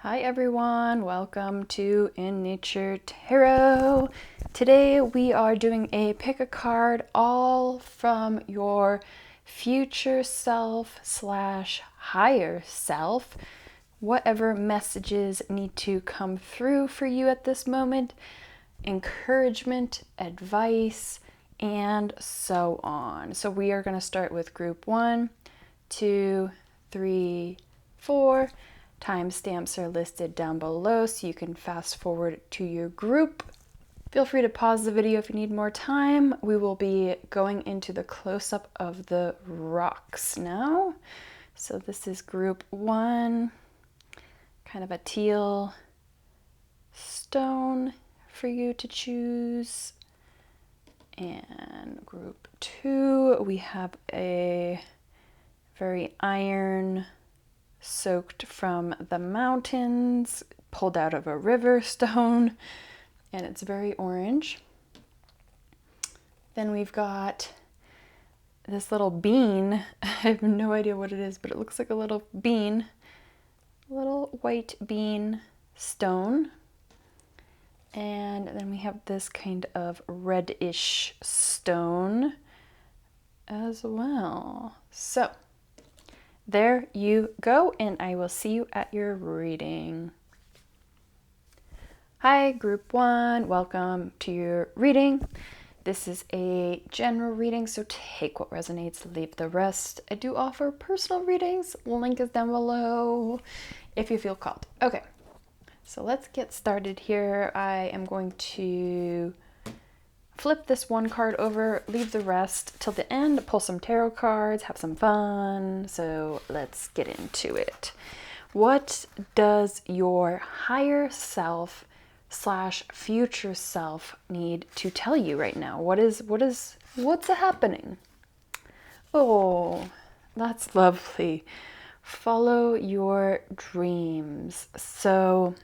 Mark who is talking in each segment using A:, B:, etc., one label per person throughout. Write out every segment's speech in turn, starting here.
A: Hi everyone, welcome to In Nature Tarot. Today we are doing a pick a card all from your future self / higher self. Whatever messages need to come through for you at this moment, encouragement, advice, and so on. So we are going to start with group 1, 2, 3, 4. Timestamps are listed down below so you can fast forward to your group. Feel free to pause the video if you need more time. We will be going into the close-up of the rocks now. So this is group 1, kind of a teal stone for you to choose. And group 2, we have a very iron soaked from the mountains, pulled out of a river stone, and it's very orange. Then we've got this little bean. I have no idea what it is, but it looks like a little bean, a little white bean stone. And then we have this kind of reddish stone as well. So there you go, and I will see you at your reading. Hi, group 1, welcome to your reading. This is a general reading, so take what resonates, leave the rest. I do offer personal readings, link is down below if you feel called. Okay, so let's get started here. I am going to flip this one card over, leave the rest till the end, pull some tarot cards, have some fun. So let's get into it. What does your higher self / future self need to tell you right now? What's happening? Oh, that's lovely. Follow your dreams. So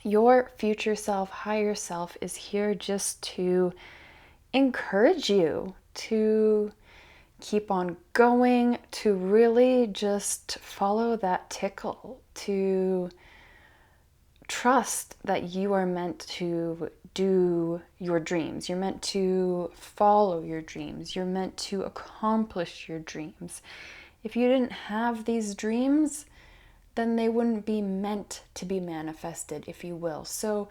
A: your future self, higher self, is here just to encourage you to keep on going, to really just follow that tickle, to trust that you are meant to do your dreams. You're meant to follow your dreams. You're meant to accomplish your dreams. If you didn't have these dreams, then they wouldn't be meant to be manifested, if you will. So,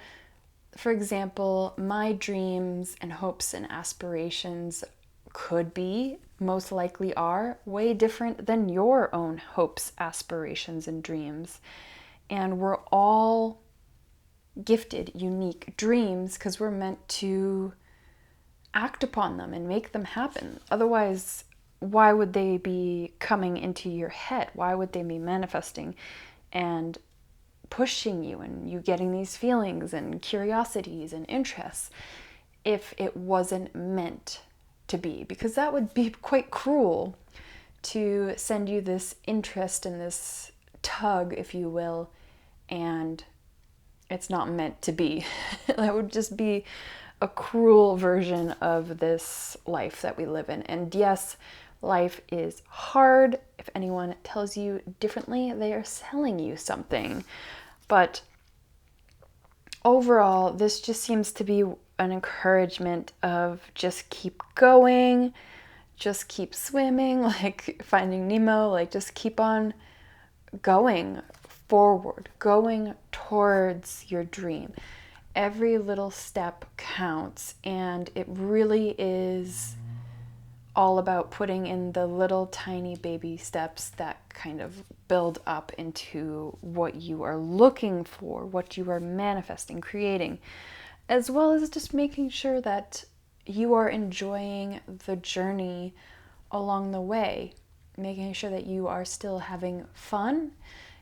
A: for example, my dreams and hopes and aspirations could be, most likely are, way different than your own hopes, aspirations, and dreams. And we're all gifted, unique dreams because we're meant to act upon them and make them happen. Otherwise, why would they be coming into your head? Why would they be manifesting and pushing you and you getting these feelings and curiosities and interests if it wasn't meant to be? Because that would be quite cruel to send you this interest and this tug, if you will, and it's not meant to be. That would just be a cruel version of this life that we live in. And yes, life is hard. If anyone tells you differently, they are selling you something. But overall, this just seems to be an encouragement of just keep going, just keep swimming, like Finding Nemo, like just keep on going forward, going towards your dream. Every little step counts, and it really is all about putting in the little tiny baby steps that kind of build up into what you are looking for, what you are manifesting, creating, as well as just making sure that you are enjoying the journey along the way, making sure that you are still having fun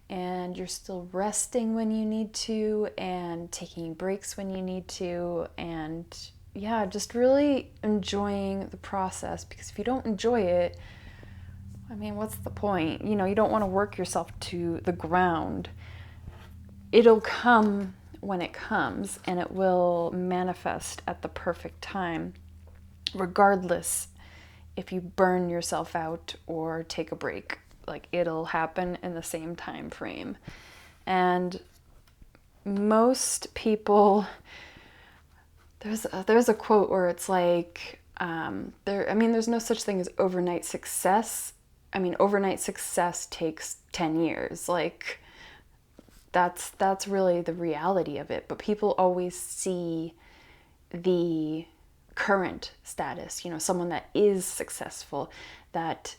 A: and you're still resting when you need to and taking breaks when you need to, and yeah, just really enjoying the process, because if you don't enjoy it, I mean, what's the point? You know, you don't want to work yourself to the ground. It'll come when it comes, and it will manifest at the perfect time, regardless if you burn yourself out or take a break. Like, it'll happen in the same time frame. And most people, there's a quote where it's like, there's no such thing as overnight success. I mean, overnight success takes 10 years. Like, that's really the reality of it. But people always see the current status, someone that is successful, that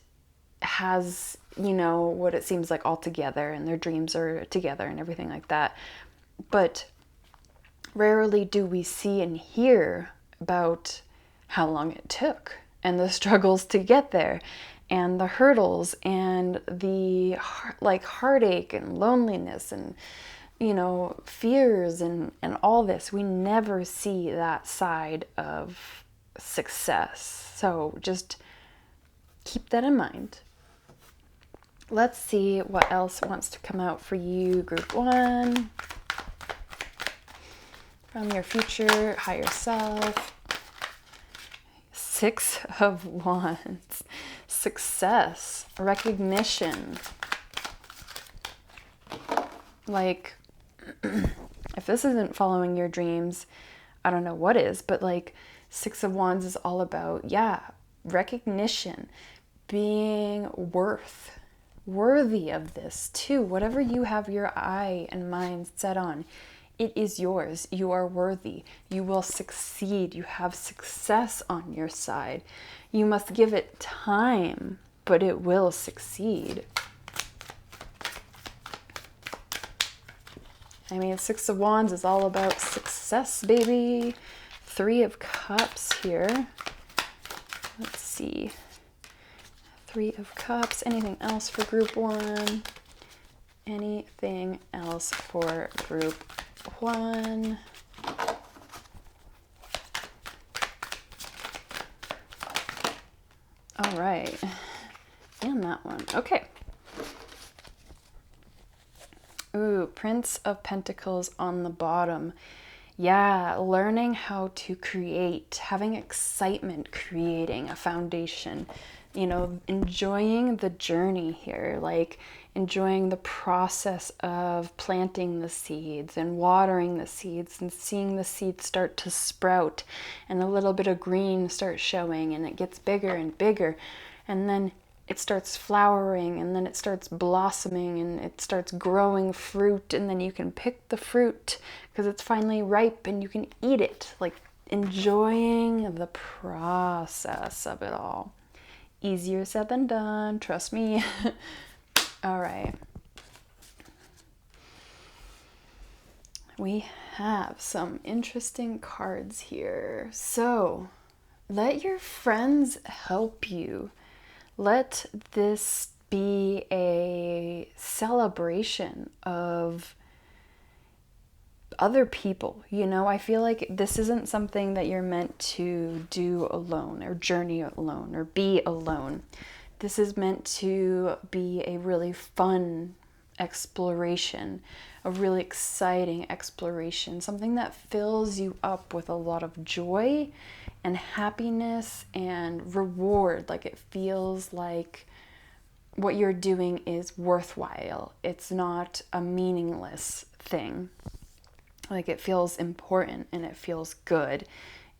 A: has, what it seems like all together, and their dreams are together and everything like that. But rarely do we see and hear about how long it took and the struggles to get there and the hurdles and the heartache and loneliness and fears and all this. We never see that side of success. So just keep that in mind. Let's see what else wants to come out for you, Group 1. From your future higher self. 6 of Wands. Success. Recognition. Like, if this isn't following your dreams, I don't know what is, but 6 of Wands is all about, recognition, being worthy of this too. Whatever you have your eye and mind set on, it is yours. You are worthy. You will succeed. You have success on your side. You must give it time, but it will succeed. I mean, 6 of Wands is all about success, baby. 3 of Cups here. Let's see. 3 of Cups. Anything else for Group 1? Anything else for Group 1? All right. And that one. Okay. Ooh, Prince of Pentacles on the bottom. Yeah, learning how to create, having excitement, creating a foundation, enjoying the journey here, enjoying the process of planting the seeds and watering the seeds and seeing the seeds start to sprout and a little bit of green starts showing and it gets bigger and bigger, and then it starts flowering, and then it starts blossoming, and it starts growing fruit, and then you can pick the fruit because it's finally ripe and you can eat it. Enjoying the process of it all. Easier said than done, trust me. All right. We have some interesting cards here. So, let your friends help you. Let this be a celebration of other people. I feel like this isn't something that you're meant to do alone or journey alone or be alone. This is meant to be a really fun exploration, a really exciting exploration, something that fills you up with a lot of joy and happiness and reward. It feels like what you're doing is worthwhile. It's not a meaningless thing. It feels important and it feels good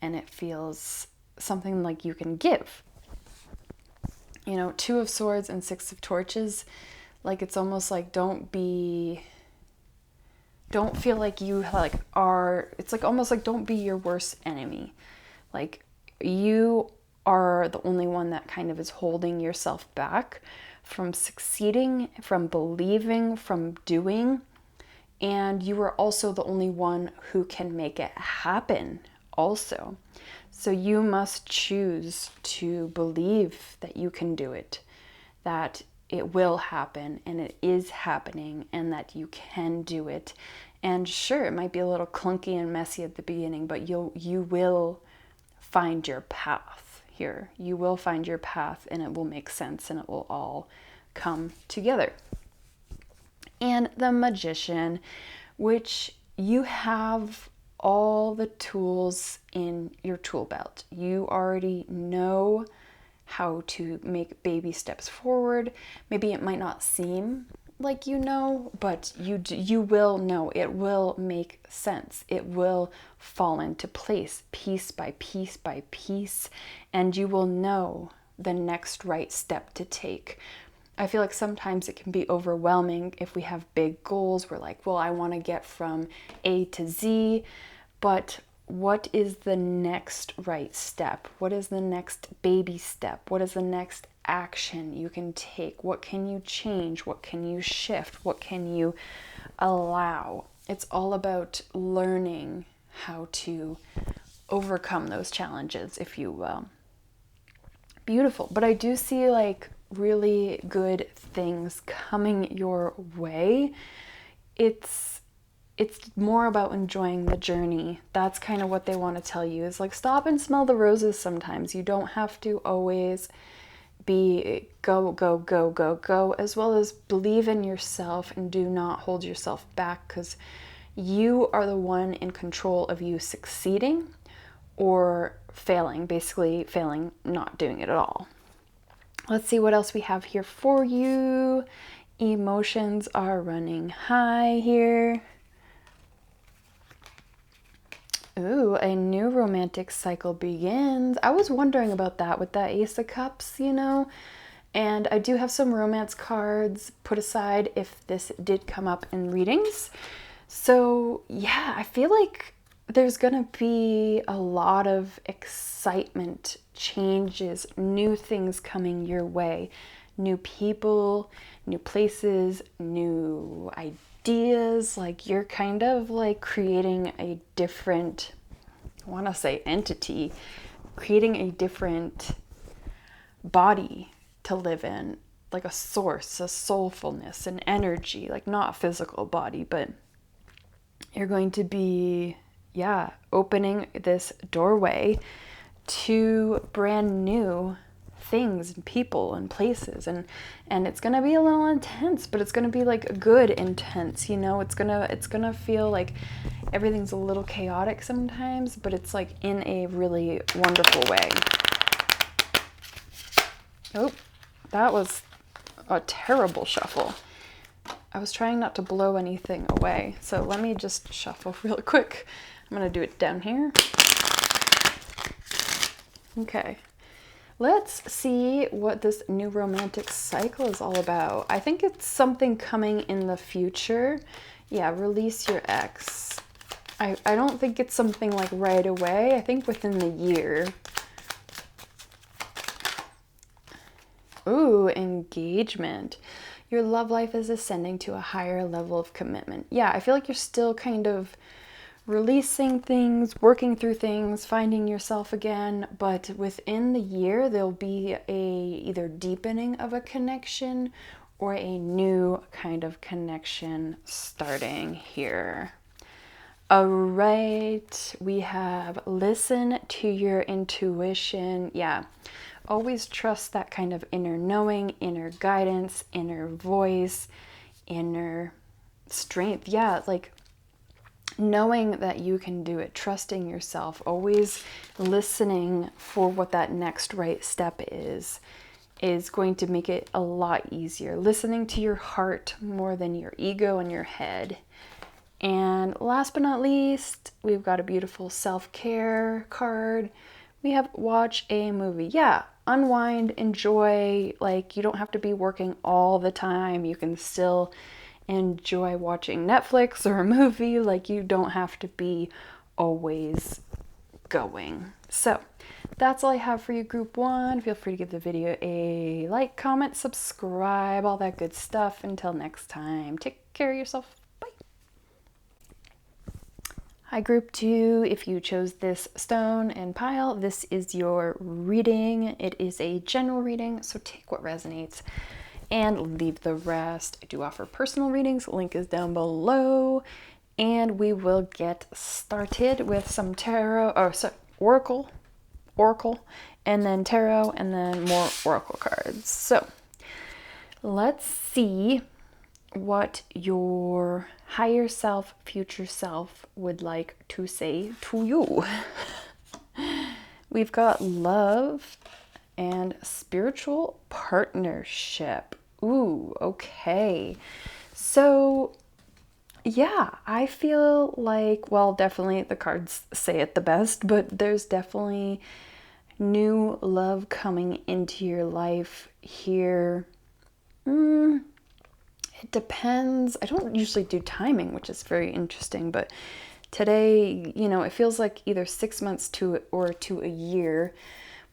A: and it feels something like you can give. 2 of Swords and 6 of Torches, it's almost like don't feel like you are, it's almost like don't be your worst enemy. You are the only one that kind of is holding yourself back from succeeding, from believing, from doing. And you are also the only one who can make it happen also. So you must choose to believe that you can do it, that it will happen and it is happening and that you can do it. And sure, it might be a little clunky and messy at the beginning, but you will find your path here. You will find your path and it will make sense and it will all come together. And the Magician, which you have all the tools in your tool belt. You already know how to make baby steps forward. Maybe it might not seem like you know, but you will know. It will make sense. It will fall into place piece by piece by piece, and you will know the next right step to take. I feel like sometimes it can be overwhelming if we have big goals. We're like, well, I want to get from A to Z, but what is the next right step? What is the next baby step? What is the next action you can take? What can you change? What can you shift? What can you allow? It's all about learning how to overcome those challenges, if you will. Beautiful. But I do see like really good things coming your way. It's more about enjoying the journey. That's kind of what they want to tell you, is like, stop and smell the roses sometimes. You don't have to always be go, go, go, go, go, as well as believe in yourself and do not hold yourself back, because you are the one in control of you succeeding or failing, basically failing, not doing it at all. Let's see what else we have here for you. Emotions are running high here. Ooh, a new romantic cycle begins. I was wondering about that with that Ace of Cups, you know? And I do have some romance cards put aside if this did come up in readings. So yeah, I feel like there's gonna be a lot of excitement, changes, new things coming your way. New people, new places, new ideas. Like you're kind of like creating a different, I want to say entity, creating a different body to live in, like a source, a soulfulness, an energy, like not a physical body, but you're going to be, yeah, opening this doorway to brand new things and people and places, and it's gonna be a little intense, but it's gonna be like good intense, you know. It's gonna feel like everything's a little chaotic sometimes, but it's like in a really wonderful way. Oh, that was a terrible shuffle. I was trying not to blow anything away, so let me just shuffle real quick. I'm gonna do it down here. Okay. Let's see what this new romantic cycle is all about. I think it's something coming in the future. Yeah, release your ex. I don't think it's something like right away. I think within the year. Ooh, engagement. Your love life is ascending to a higher level of commitment. Yeah, I feel like you're still kind of releasing things, working through things, finding yourself again, but within the year there'll be a either deepening of a connection or a new kind of connection starting here. All right, we have listen to your intuition. Yeah, always trust that kind of inner knowing, inner guidance, inner voice, inner strength. Yeah, like knowing that you can do it, trusting yourself, always listening for what that next right step is going to make it a lot easier. Listening to your heart more than your ego and your head. And last but not least, we've got a beautiful self-care card. We have watch a movie. Yeah, unwind, enjoy. Like, you don't have to be working all the time. You can still enjoy watching Netflix or a movie. Like, you don't have to be always going. So that's all I have for you, group one. Feel free to give the video a like, comment, subscribe, all that good stuff. Until next time, take care of yourself. Bye. Hi, group two. If you chose this stone and pile, this is your reading. It is a general reading, so take what resonates and leave the rest. I do offer personal readings. Link is down below. And we will get started with some tarot, or so, oracle, and then tarot, and then more oracle cards. So let's see what your higher self, future self would like to say to you. We've got love and spiritual partnership. Ooh, okay. So, yeah, I feel like, well, definitely the cards say it the best, but there's definitely new love coming into your life here. It depends. I don't usually do timing, which is very interesting, but today, it feels like either 6 months to a year.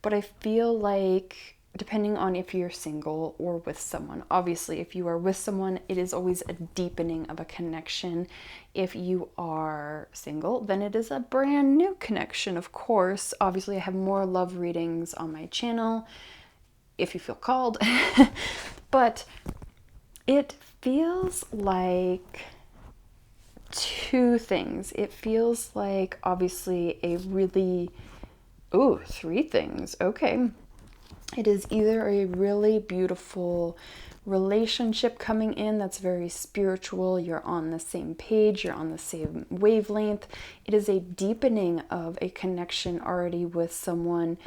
A: But I feel like depending on if you're single or with someone, obviously, if you are with someone, it is always a deepening of a connection. If you are single, then it is a brand new connection, of course. Obviously, I have more love readings on my channel if you feel called. But it feels like two things. It feels like obviously a really, ooh, three things. Okay. It is either a really beautiful relationship coming in that's very spiritual, you're on the same page, you're on the same wavelength. It is a deepening of a connection already with someone.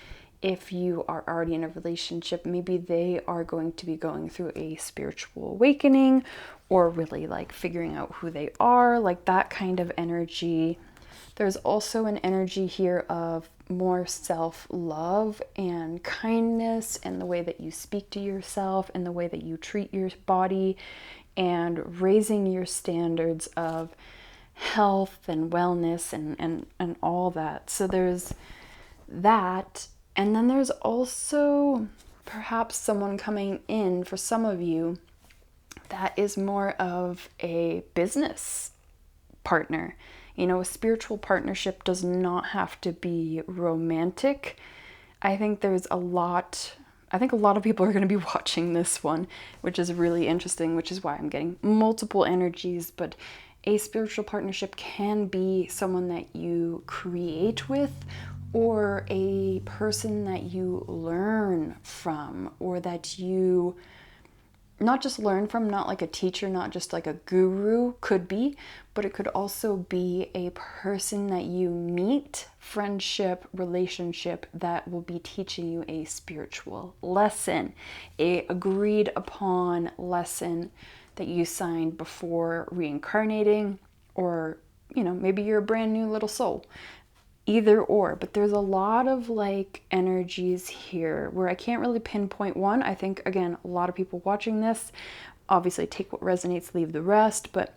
A: If you are already in a relationship, maybe they are going to be going through a spiritual awakening or really like figuring out who they are, like that kind of energy. There's also an energy here of more self-love and kindness and the way that you speak to yourself and the way that you treat your body and raising your standards of health and wellness and all that. So there's that. And then there's also perhaps someone coming in for some of you that is more of a business partner. A spiritual partnership does not have to be romantic. I think a lot of people are going to be watching this one, which is really interesting, which is why I'm getting multiple energies. But a spiritual partnership can be someone that you create with, or a person that you learn from, or that you not just learn from, not like a teacher, not just like a guru, could be, but it could also be a person that you meet, friendship, relationship, that will be teaching you a spiritual lesson, a agreed upon lesson that you signed before reincarnating, or maybe you're a brand new little soul. Either or, but there's a lot of like energies here where I can't really pinpoint one. I think, again, a lot of people watching this, obviously take what resonates, leave the rest, but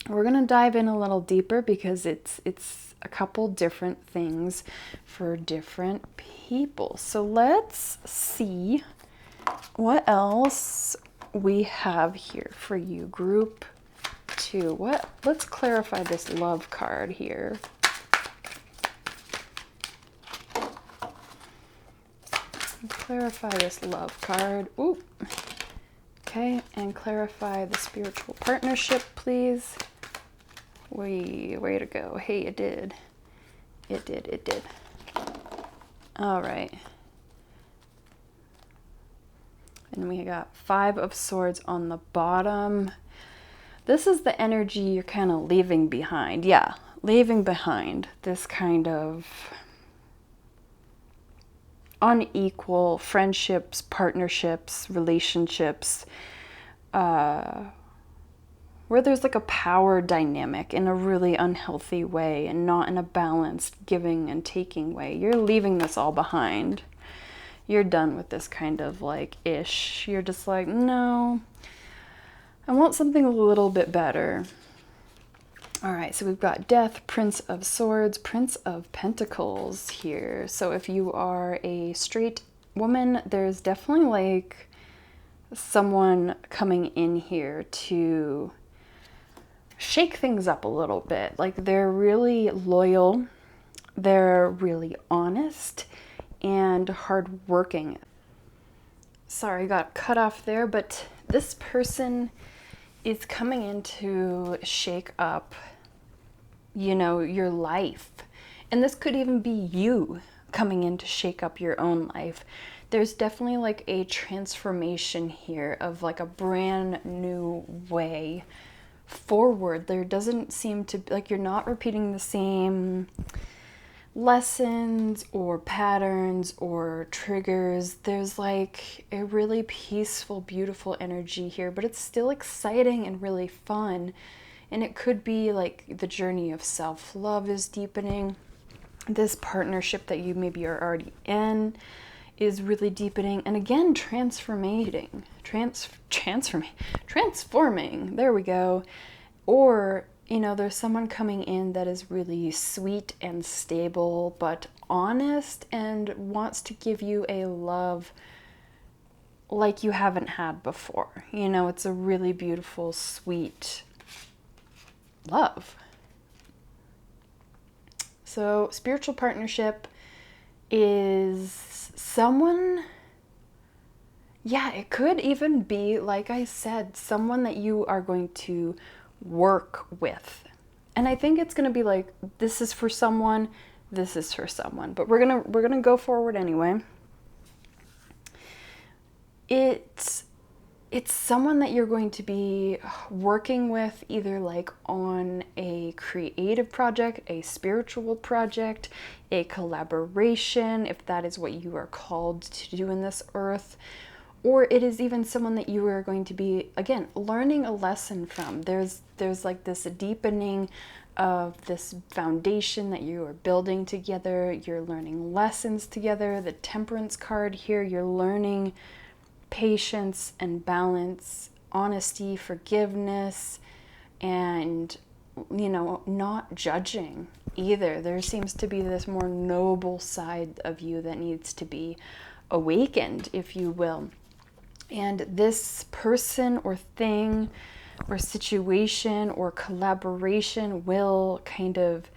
A: we're going to dive in a little deeper because it's a couple different things for different people. So let's see what else we have here for you, group 2. Let's clarify this love card here. Clarify this love card. Ooh. Okay, and clarify the spiritual partnership, please. Way to go. Hey, it did. It did. All right. And we got 5 of Swords on the bottom. This is the energy you're kind of leaving behind. Yeah, leaving behind this kind of unequal friendships, partnerships, relationships, where there's like a power dynamic in a really unhealthy way and not in a balanced giving and taking way. You're leaving this all behind. You're done with this kind of like ish. You're just like, no, I want something a little bit better. All right, so we've got Death, Prince of Swords, Prince of Pentacles here. So if you are a straight woman, there's definitely like someone coming in here to shake things up a little bit. Like they're really loyal, they're really honest and hardworking. Sorry, got cut off there, but this person is coming in to shake up, your life. And this could even be you coming in to shake up your own life. There's definitely like a transformation here of like a brand new way forward. There doesn't seem to, like, you're not repeating the same lessons or patterns or triggers. There's like a really peaceful, beautiful energy here, but it's still exciting and really fun. And it could be like the journey of self-love is deepening. This partnership that you maybe are already in is really deepening. And again, transforming. There we go. Or, you know, there's someone coming in that is really sweet and stable, but honest and wants to give you a love like you haven't had before. You know, it's a really beautiful, sweet love. So, spiritual partnership is someone, yeah, it could even be, like I said, someone that you are going to work with. And I think it's going to be like, this is for someone, this is for someone, but we're going to go forward anyway. It's someone that you're going to be working with, either like on a creative project, a spiritual project, a collaboration, if that is what you are called to do in this earth. Or it is even someone that you are going to be, again, learning a lesson from. There's like this deepening of this foundation that you are building together. You're learning lessons together. The Temperance card here, you're learning patience and balance, honesty, forgiveness, and, you know, not judging either. There seems to be this more noble side of you that needs to be awakened, if you will. And this person or thing or situation or collaboration will kind of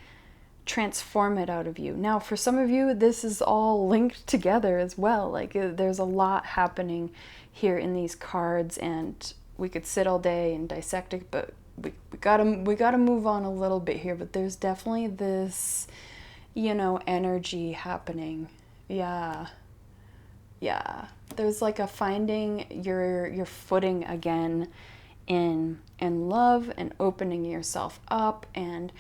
A: transform it out of you. Now, for some of you, this is all linked together as well. Like there's a lot happening here in these cards, and we could sit all day and dissect it, but we gotta move on a little bit here. But there's definitely this, you know, energy happening. Yeah. There's like a finding your footing again in love, and opening yourself up, and,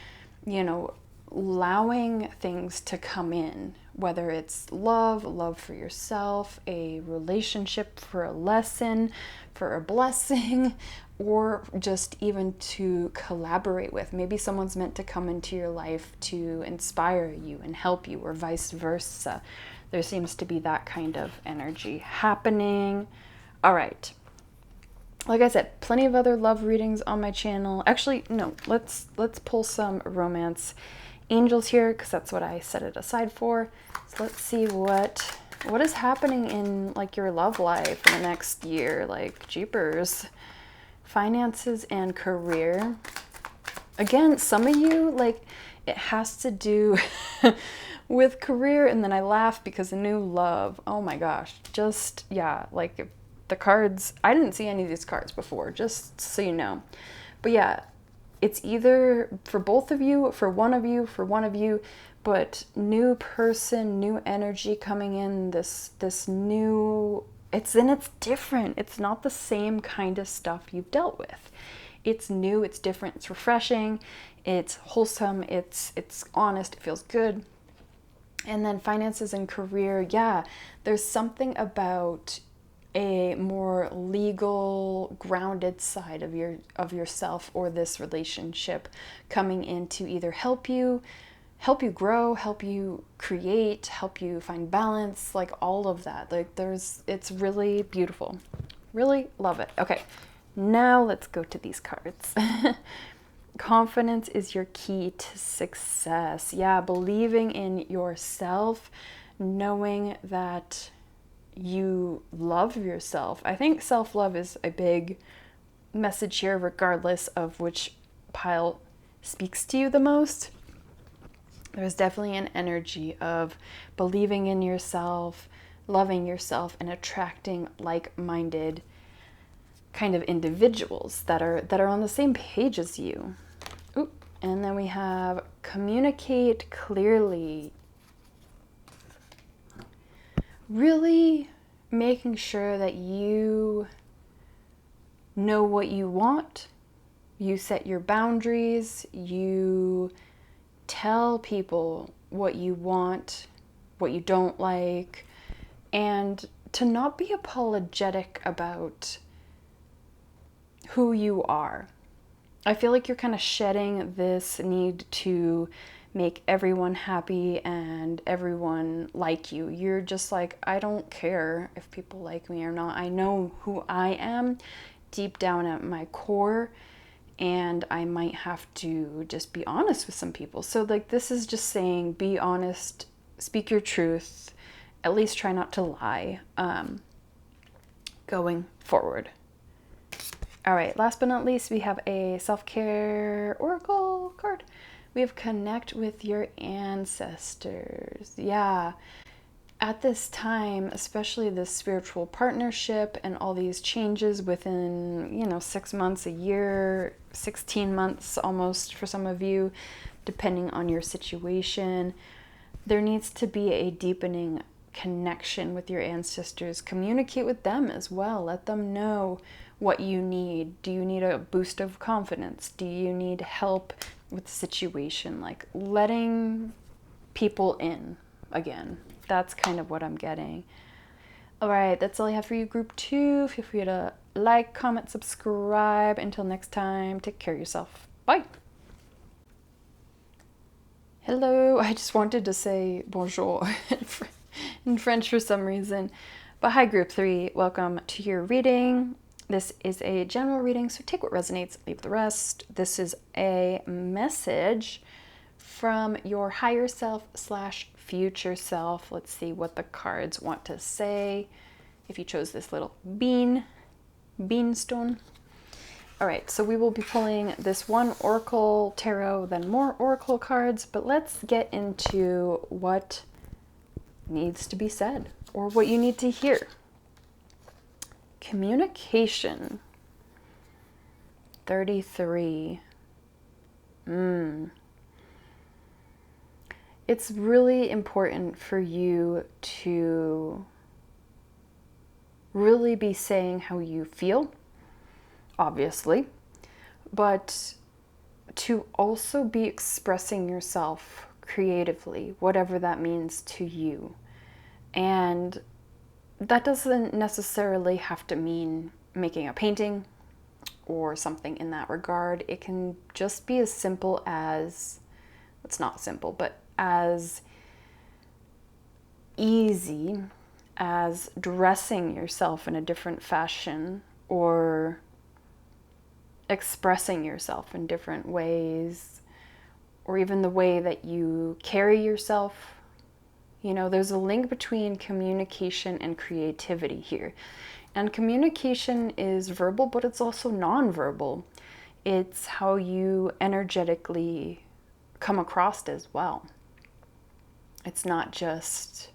A: you know, allowing things to come in, whether it's love for yourself, a relationship, for a lesson, for a blessing, or just even to collaborate with. Maybe someone's meant to come into your life to inspire you and help you, or vice versa. There seems to be that kind of energy happening. All right. Like I said, plenty of other love readings on my channel. Actually, no, let's pull some romance angels here, because that's what I set it aside for. So let's see what is happening in like your love life in the next year. Like, jeepers. Finances and career. Again, some of you, like, it has to do with career, and then I laugh because a new love. Oh my gosh. Just, yeah, like the cards, I didn't see any of these cards before, just so you know. But yeah, it's either for both of you, for one of you, but new person, new energy coming in, this new, it's different. It's not the same kind of stuff you've dealt with. It's new, it's different, it's refreshing, it's wholesome, it's honest, it feels good. And then finances and career, yeah, there's something about a more legal, grounded side of yourself or this relationship coming in to either help you grow, help you create, help you find balance, like all of that. Like it's really beautiful. Really love it. Okay, now let's go to these cards. Confidence is your key to success. Yeah, believing in yourself, knowing that you love yourself. I think self-love is a big message here, regardless of which pile speaks to you the most. There's definitely an energy of believing in yourself, loving yourself, and attracting like-minded kind of individuals that are on the same page as you. Ooh, and then we have communicate clearly. Really making sure that you know what you want, you set your boundaries, you tell people what you want, what you don't like, and to not be apologetic about who you are. I feel like you're kind of shedding this need to make everyone happy and everyone like you. You're just like, I don't care if people like me or not. I know who I am deep down at my core, and I might have to just be honest with some people. So like, this is just saying, be honest, speak your truth, at least try not to lie, going forward. All right, last but not least, we have a self-care oracle card. We have connect with your ancestors. Yeah, at this time, especially this spiritual partnership and all these changes within, 6 months, a year, 16 months almost for some of you, depending on your situation, there needs to be a deepening connection with your ancestors. Communicate with them as well. Let them know what you need. Do you need a boost of confidence? Do you need help with the situation? Like letting people in again. That's kind of what I'm getting. All right, that's all I have for you, group 2. Feel free to like, comment, subscribe. Until next time, take care of yourself. Bye. Hello, I just wanted to say bonjour in French for some reason. But hi, group 3. Welcome to your reading. This is a general reading, so take what resonates, leave the rest. This is a message from your higher self / future self. Let's see what the cards want to say. If you chose this little bean stone. All right, so we will be pulling this one oracle tarot, then more oracle cards, but let's get into what needs to be said or what you need to hear. Communication. 33. It's really important for you to really be saying how you feel, obviously, but to also be expressing yourself creatively, whatever that means to you. And that doesn't necessarily have to mean making a painting or something in that regard. It can just be as simple as, it's not simple, but as easy as dressing yourself in a different fashion or expressing yourself in different ways, or even the way that you carry yourself. There's a link between communication and creativity here. And communication is verbal, but it's also nonverbal. It's how you energetically come across as well. It's not just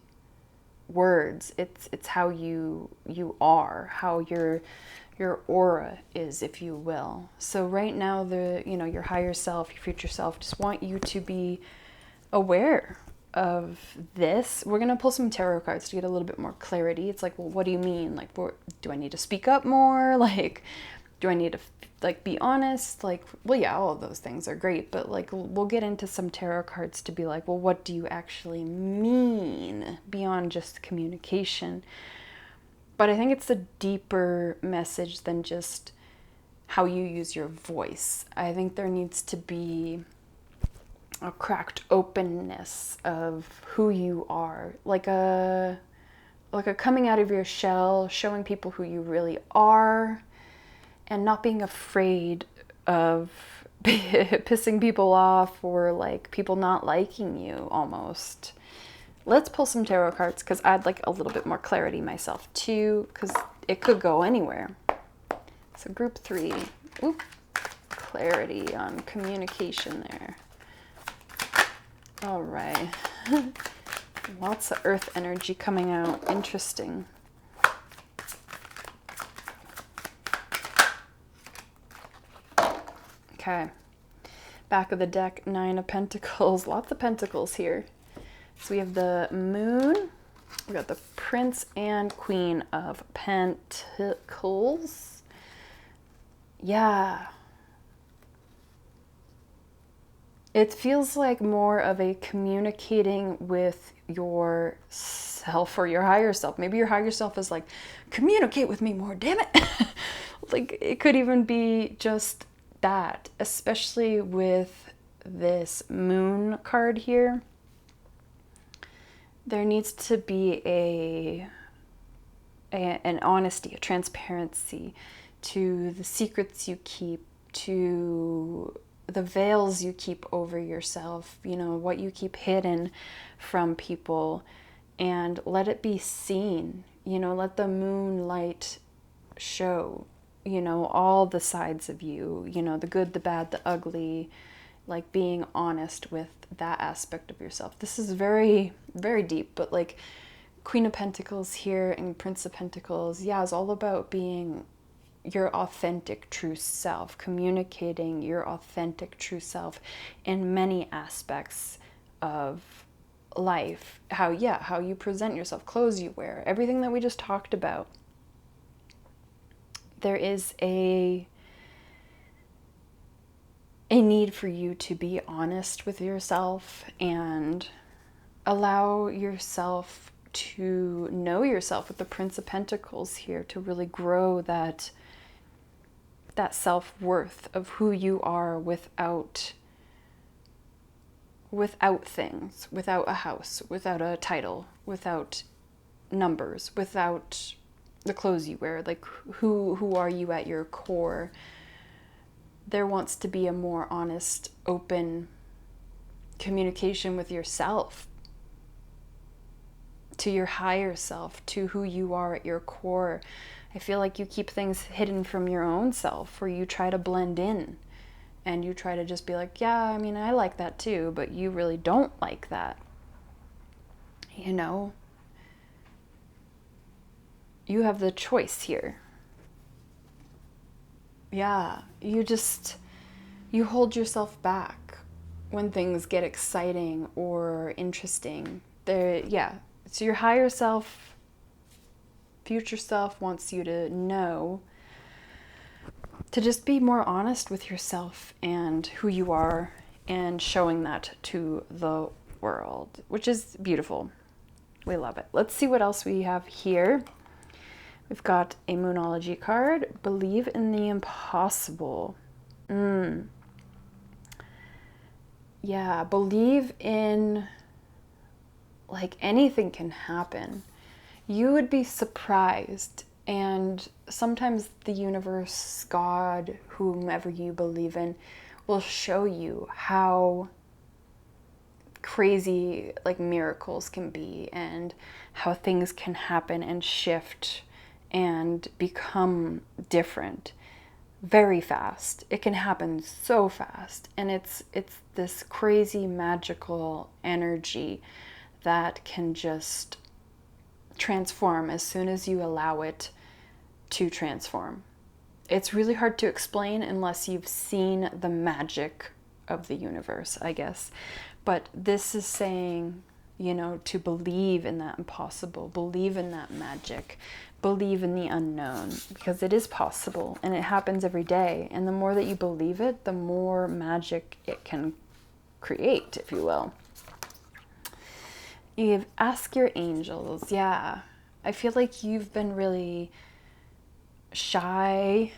A: words. It's how you are, how your aura is, if you will. So right now, your higher self, your future self, just want you to be aware of this. We're going to pull some tarot cards to get a little bit more clarity. It's like, well, what do you mean? Like, do I need to speak up more? Like, do I need to be honest? Like, well, yeah, all of those things are great, but like, we'll get into some tarot cards to be like, well, what do you actually mean beyond just communication? But I think it's a deeper message than just how you use your voice. I think there needs to be a cracked openness of who you are, like a coming out of your shell, showing people who you really are, and not being afraid of pissing people off or like people not liking you almost. Let's pull some tarot cards because I'd like a little bit more clarity myself too, because it could go anywhere. So group 3, clarity on communication there. All right. Lots of earth energy coming out. Interesting. Okay. Back of the deck, 9 of Pentacles. Lots of pentacles here. So we have the Moon. We got the Prince and Queen of Pentacles. Yeah. It feels like more of a communicating with yourself or your higher self. Maybe your higher self is like, communicate with me more, damn it. Like, it could even be just that, especially with this moon card here. There needs to be an honesty, a transparency to the secrets you keep, to the veils you keep over yourself, you know, what you keep hidden from people, and let it be seen. You know, let the moonlight show, you know, all the sides of you, you know, the good, the bad, the ugly, like being honest with that aspect of yourself. This is very, very deep, but like Queen of Pentacles here and Prince of Pentacles, yeah, is all about being your authentic true self, communicating your authentic true self in many aspects of life. How you present yourself, clothes you wear, everything that we just talked about. There is a need for you to be honest with yourself and allow yourself to know yourself with the Prince of Pentacles here, to really grow that self-worth of who you are without things, without a house, without a title, without numbers, without the clothes you wear. Like, who are you at your core? There wants to be a more honest, open communication with yourself, to your higher self, to who you are at your core. I feel like you keep things hidden from your own self, or you try to blend in and you try to just be like, yeah, I mean, I like that too, but you really don't like that. You know, you have the choice here. Yeah, you hold yourself back when things get exciting or interesting. So your higher self, future self wants you to know to just be more honest with yourself and who you are, and showing that to the world, which is beautiful. We love it. Let's see what else we have here. We've got a Moonology card, Believe in the Impossible. Yeah, believe in, like, anything can happen. You would be surprised, and sometimes the universe, God, whomever you believe in, will show you how crazy, like, miracles can be, and how things can happen and shift and become different very fast. It can happen so fast, and it's this crazy magical energy that can just transform as soon as you allow it to transform. It's really hard to explain unless you've seen the magic of the universe, I guess. But this is saying, you know, to believe in that impossible, believe in that magic, believe in the unknown, because it is possible and it happens every day. And the more that you believe it, the more magic it can create, if you will. You ask your angels. Yeah, I feel like you've been really shy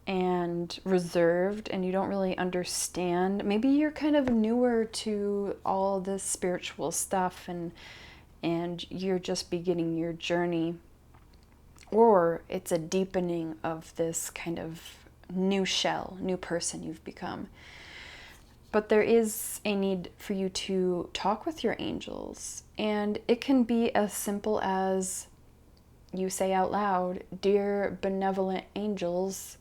A: and reserved, and you don't really understand. Maybe you're kind of newer to all this spiritual stuff, and you're just beginning your journey, or it's a deepening of this kind of new shell, new person you've become. But there is a need for you to talk with your angels, and it can be as simple as you say out loud, "Dear benevolent angels,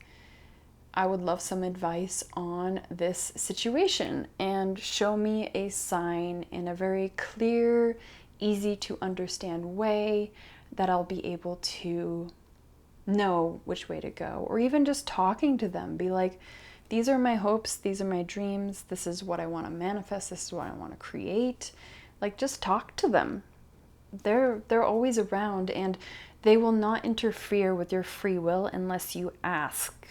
A: I would love some advice on this situation, and show me a sign in a very clear, easy to understand way that I'll be able to know which way to go." Or even just talking to them, be like, these are my hopes, these are my dreams, this is what I want to manifest, this is what I want to create. Like, just talk to them. They're always around, and they will not interfere with your free will unless you ask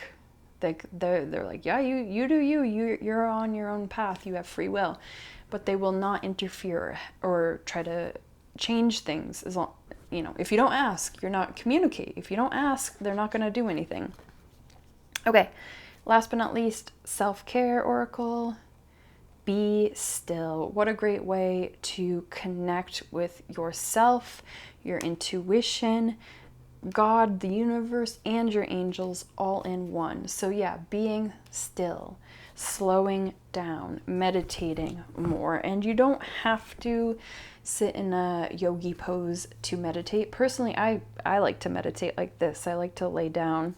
A: Like they're like, yeah, you do you're on your own path, you have free will, but they will not interfere or try to change things. As long, you know, if you don't ask, you're not communicate. If you don't ask, they're not going to do anything. Okay, last but not least, self-care oracle. Be still. What a great way to connect with yourself, your intuition, God, the universe, and your angels all in one. So yeah, being still, slowing down, meditating more. And you don't have to sit in a yogi pose to meditate. Personally, I like to meditate like this. I like to lay down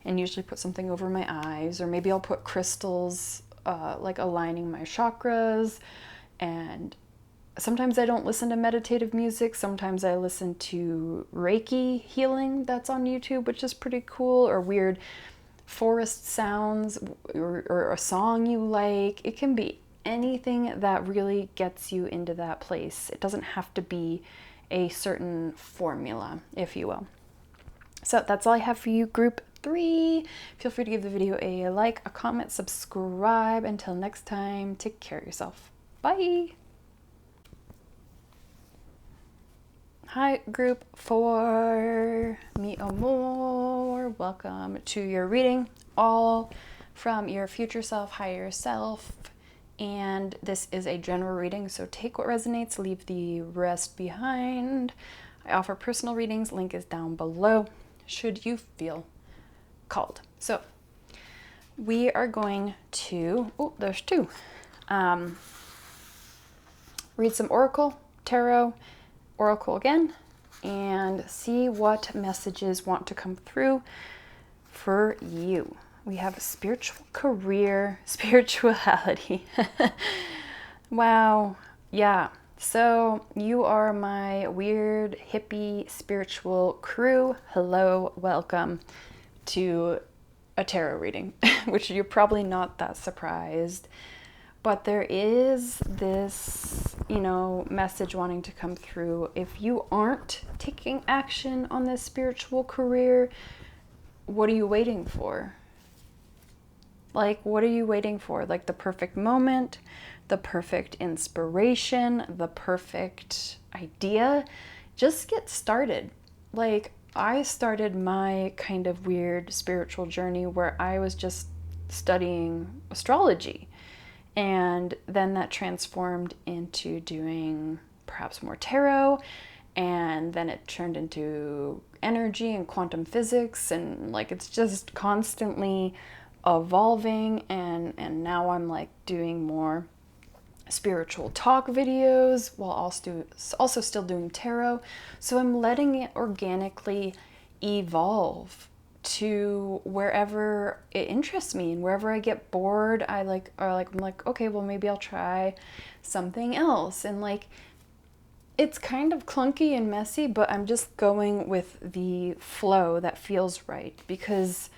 A: and usually put something over my eyes, or maybe I'll put crystals like aligning my chakras. And sometimes I don't listen to meditative music. Sometimes I listen to Reiki healing that's on YouTube, which is pretty cool, or weird forest sounds, or a song you like. It can be anything that really gets you into that place. It doesn't have to be a certain formula, if you will. So that's all I have for you, group 3. Feel free to give the video a like, a comment, subscribe. Until next time, take care of yourself. Bye. Hi, group 4. Mi amor. Welcome to your reading, all from your future self, higher self. And this is a general reading, so take what resonates, leave the rest behind. I offer personal readings. Link is down below, should you feel called. So we are going to, oh, there's 2. Read some oracle, tarot, oracle again, and see what messages want to come through for you. We have spiritual career, spirituality. Wow. Yeah. So you are my weird hippie spiritual crew. Hello, welcome to a tarot reading, which you're probably not that surprised. But there is this, you know, message wanting to come through. If you aren't taking action on this spiritual career, what are you waiting for? Like, what are you waiting for? Like the perfect moment, the perfect inspiration, the perfect idea? Just get started. Like, I started my kind of weird spiritual journey where I was just studying astrology. And then that transformed into doing perhaps more tarot. And then it turned into energy and quantum physics. And like, it's just constantly evolving. And now I'm like doing more spiritual talk videos while also still doing tarot. So I'm letting it organically evolve to wherever it interests me, and wherever I get bored, I'm like, okay, well, maybe I'll try something else. And like, it's kind of clunky and messy, but I'm just going with the flow that feels right, because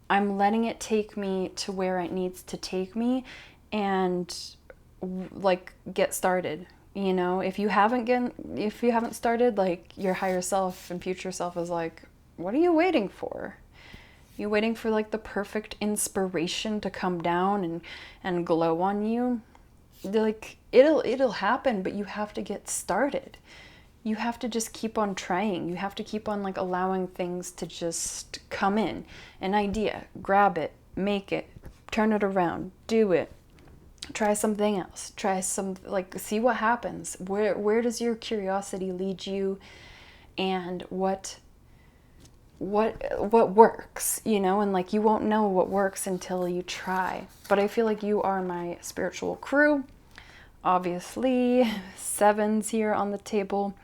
A: I'm letting it take me to where it needs to take me, and like, get started. You know, if you haven't started, like, your higher self and future self is like, what are you waiting for? You waiting for like the perfect inspiration to come down and glow on you? Like, it'll happen, but you have to get started. You have to just keep on trying. You have to keep on like allowing things to just come in. An idea, grab it, make it, turn it around, do it. Try something else. See what happens. Where does your curiosity lead you, and what works, you know? And like, you won't know what works until you try. But I feel like you are my spiritual crew. Obviously, 7s here on the table.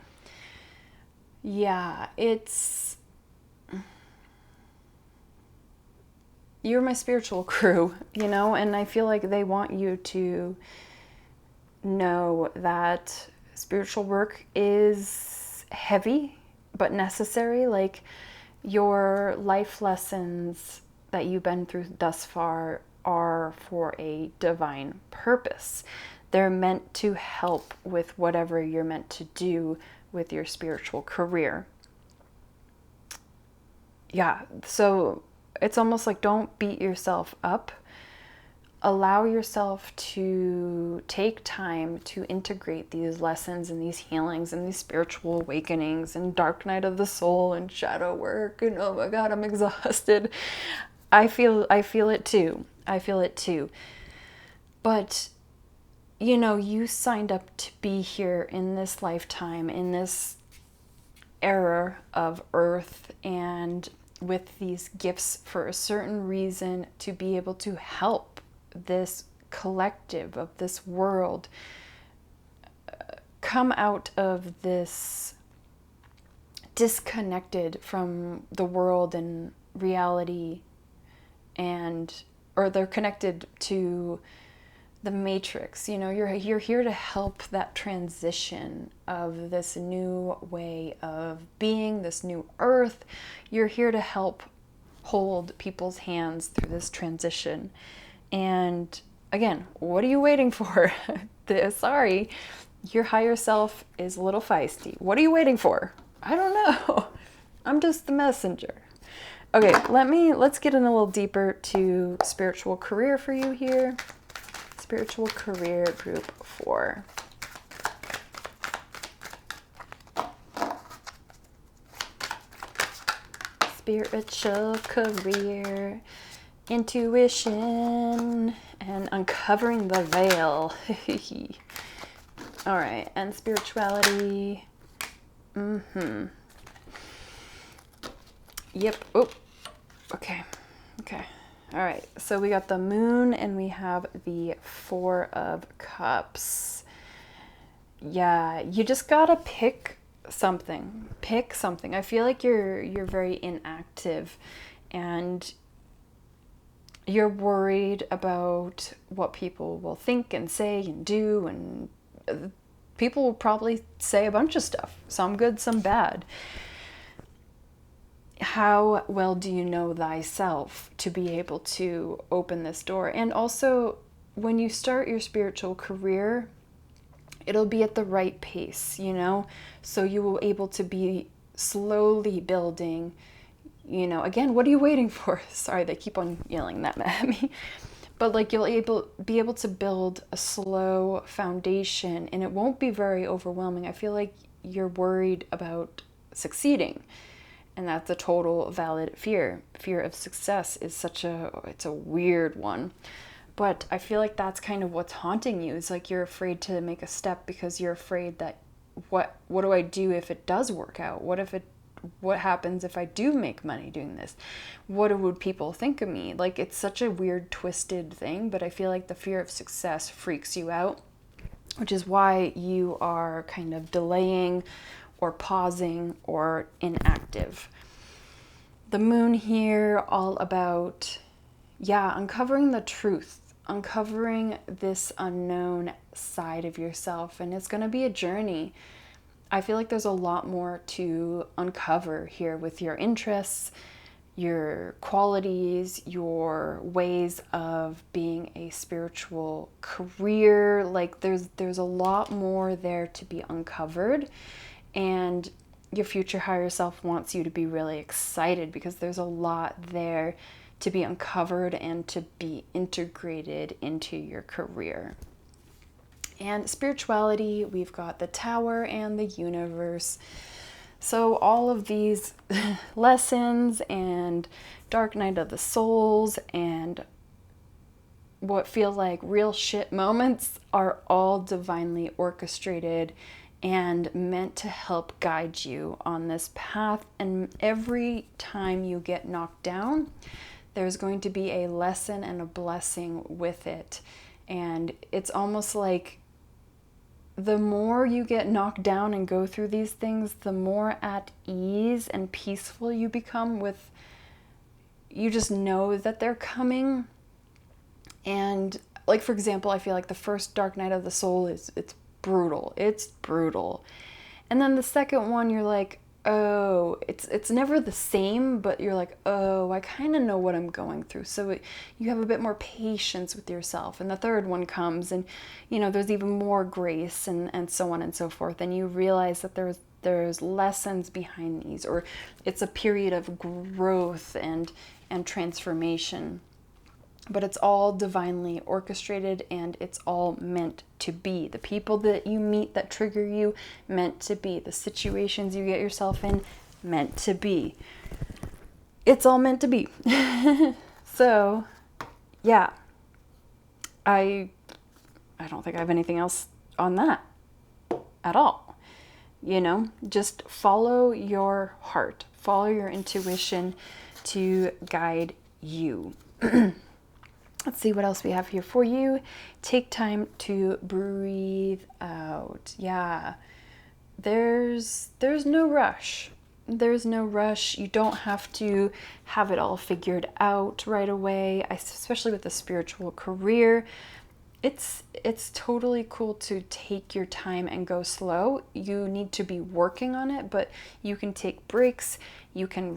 A: Yeah, you're my spiritual crew, you know? And I feel like they want you to know that spiritual work is heavy but necessary. Like, your life lessons that you've been through thus far are for a divine purpose. They're meant to help with whatever you're meant to do with your spiritual career. Yeah, so it's almost like don't beat yourself up. Allow yourself to take time to integrate these lessons and these healings and these spiritual awakenings and dark night of the soul and shadow work. And oh my God, I'm exhausted. I feel it too. I feel it too. But you know, you signed up to be here in this lifetime, in this era of Earth, and with these gifts for a certain reason, to be able to help this collective of this world come out of this disconnected from the world and reality, and or they're connected to the matrix. You know, you're here to help that transition of this new way of being, this new earth. You're here to help hold people's hands through this transition. And again, what are you waiting for? Sorry, your higher self is a little feisty. What are you waiting for? I don't know. I'm just the messenger. Okay, let's get in a little deeper to spiritual career for you here. Spiritual career group 4. Spiritual career, intuition, and uncovering the veil. All right, and spirituality. Yep. Oh, okay. All right, so we got the moon and we have the 4 of cups. Yeah, you just gotta pick something. I feel like you're very inactive, and you're worried about what people will think and say and do, and people will probably say a bunch of stuff, some good, some bad. How well do you know thyself to be able to open this door? And also, when you start your spiritual career, it'll be at the right pace, you know? So you will be able to be slowly building, you know, again, what are you waiting for? Sorry, they keep on yelling that at me. But like, you'll be able to build a slow foundation, and it won't be very overwhelming. I feel like you're worried about succeeding. And that's a total valid fear. Fear of success is it's a weird one. But I feel like that's kind of what's haunting you. It's like you're afraid to make a step because you're afraid that what do I do if it does work out? What happens if I do make money doing this? What would people think of me? Like, it's such a weird, twisted thing, but I feel like the fear of success freaks you out, which is why you are kind of delaying or pausing or inactive. The moon here, all about, uncovering the truth, uncovering this unknown side of yourself. And it's going to be a journey. I feel like there's a lot more to uncover here with your interests, your qualities, your ways of being a spiritual career. Like, there's a lot more there to be uncovered. And your future higher self wants you to be really excited because there's a lot there to be uncovered and to be integrated into your career. And spirituality, we've got the Tower and the Universe. So all of these lessons and Dark Night of the Souls and what feel like real shit moments are all divinely orchestrated and meant to help guide you on this path. And every time you get knocked down, there's going to be a lesson and a blessing with it. And it's almost like the more you get knocked down and go through these things, the more at ease and peaceful you become with, you just know that they're coming. And like, for example, I feel like the first Dark Night of the Soul it's brutal. And then the second one, you're like, oh, it's never the same, but you're like, oh, I kind of know what I'm going through. So you have a bit more patience with yourself. And the third one comes and, you know, there's even more grace and so on and so forth. And you realize that there's lessons behind these, or it's a period of growth and and transformation. But it's all divinely orchestrated, and it's all meant to be. The people that you meet that trigger you, meant to be. The situations you get yourself in, meant to be. It's all meant to be. So, yeah. I don't think I have anything else on that at all. You know, just follow your heart, follow your intuition to guide you. Let's see what else we have here for you. Take time to breathe out. Yeah. There's no rush. There's no rush. You don't have to have it all figured out right away, especially with a spiritual career. It's totally cool to take your time and go slow. You need to be working on it, but you can take breaks. You can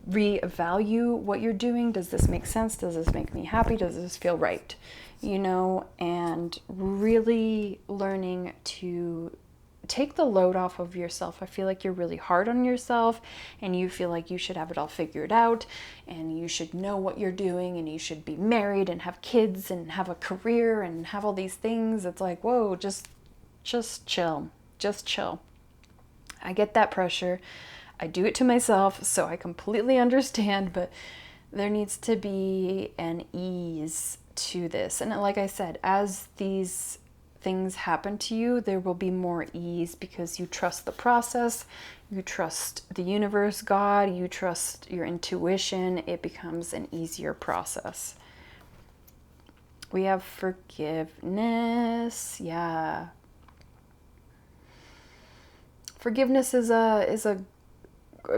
A: reevaluate what you're doing. Does this make sense? Does this make me happy? Does this feel right? You know, and really learning to take the load off of yourself. I feel like you're really hard on yourself, and you feel like you should have it all figured out, and you should know what you're doing, and you should be married and have kids and have a career and have all these things. It's like, whoa, just chill. Just chill. I get that pressure. I do it to myself, so I completely understand, but there needs to be an ease to this. And like I said, as these things happen to you, there will be more ease because you trust the process, you trust the universe, God, you trust your intuition. It becomes an easier process. We have forgiveness. Yeah. Forgiveness is a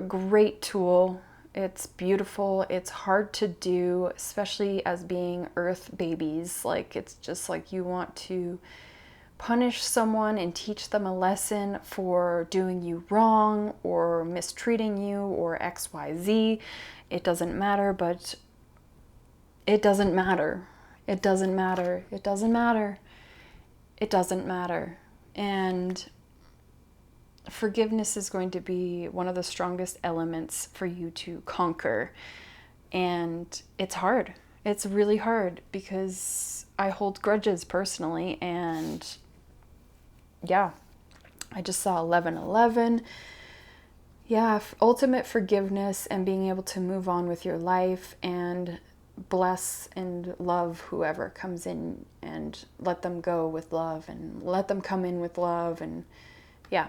A: great tool. It's beautiful. It's hard to do, especially as being earth babies. Like, it's just like you want to punish someone and teach them a lesson for doing you wrong or mistreating you or XYZ. It doesn't matter, but it doesn't matter. It doesn't matter. It doesn't matter. It doesn't matter. And forgiveness is going to be one of the strongest elements for you to conquer. And it's hard. It's really hard because I hold grudges personally, and yeah, I just saw 11:11. Yeah, ultimate forgiveness and being able to move on with your life and bless and love whoever comes in, and let them go with love and let them come in with love, and yeah,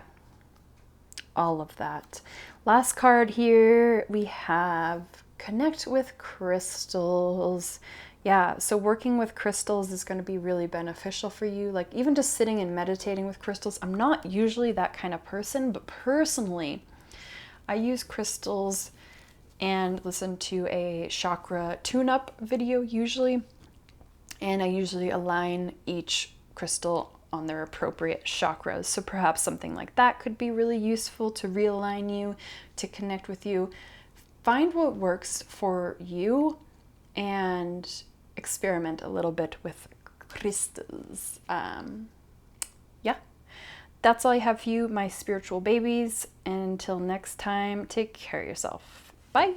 A: all of that. Last card here, we have connect with crystals. Yeah, so working with crystals is going to be really beneficial for you. Like, even just sitting and meditating with crystals. I'm not usually that kind of person, but personally, I use crystals and listen to a chakra tune-up video usually. And I usually align each crystal on their appropriate chakras. So perhaps something like that could be really useful to realign you, to connect with you. Find what works for you and experiment a little bit with crystals. Yeah, that's all I have for you, my spiritual babies. Until next time, take care of yourself. Bye.